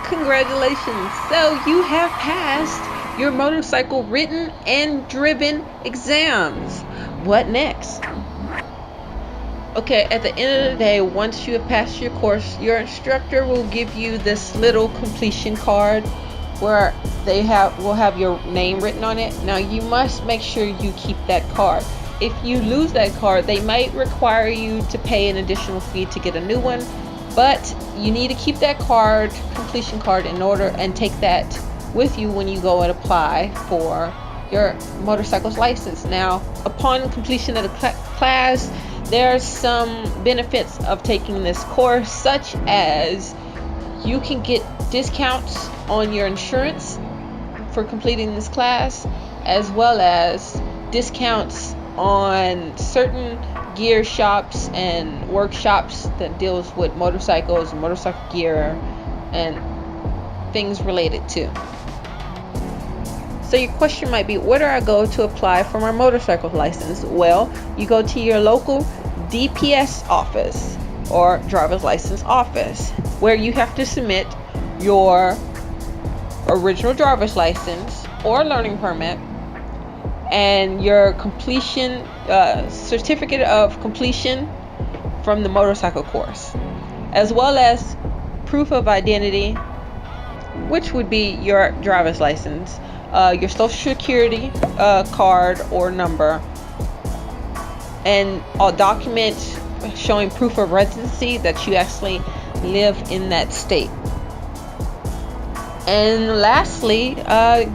Congratulations! So you have passed your motorcycle written and driven exams. What next? Okay, at the end of the day, once you have passed your course, your instructor will give you this little completion card where will have your name written on it. Now you must make sure you keep that card. If you lose that card, they might require you to pay an additional fee to get a new one, but you need to keep that completion card, in order and take that with you when you go and apply for your motorcycle's license. Now, upon completion of the class, there are some benefits of taking this course, such as you can get discounts on your insurance for completing this class, as well as discounts on certain gear shops and workshops that deals with motorcycles, motorcycle gear, and things related to. So your question might be, where do I go to apply for my motorcycle license? Well, you go to your local DPS office or driver's license office, where you have to submit your original driver's license or learning permit and your completion certificate of completion from the motorcycle course, as well as proof of identity, which would be your driver's license, your social security card or number, and a document showing proof of residency that you actually live in that state. And lastly,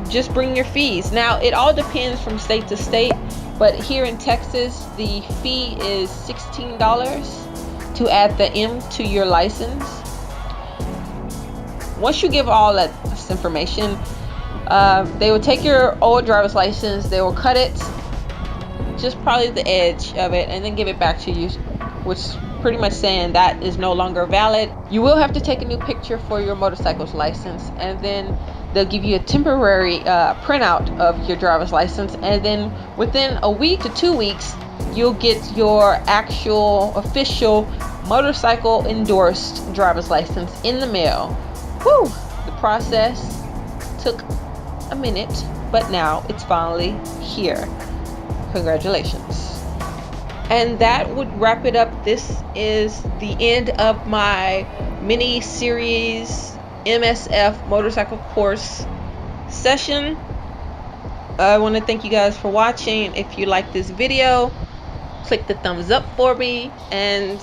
just bring your fees. Now, it all depends from state to state, but here in Texas, the fee is $16 to add the M to your license. Once you give all that information, they will take your old driver's license, they will cut it, just probably the edge of it, and then give it back to you, which is pretty much saying that is no longer valid. You will have to take a new picture for your motorcycle's license, and then they'll give you a temporary printout of your driver's license, and then within a week to 2 weeks, you'll get your actual official motorcycle endorsed driver's license in the mail. Whew! The process took a minute, but now it's finally here. Congratulations. And that would wrap it up. This is the end of my mini series MSF motorcycle course session. I want to thank you guys for watching. If you like this video, click the thumbs up for me and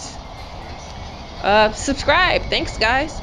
subscribe. Thanks, guys.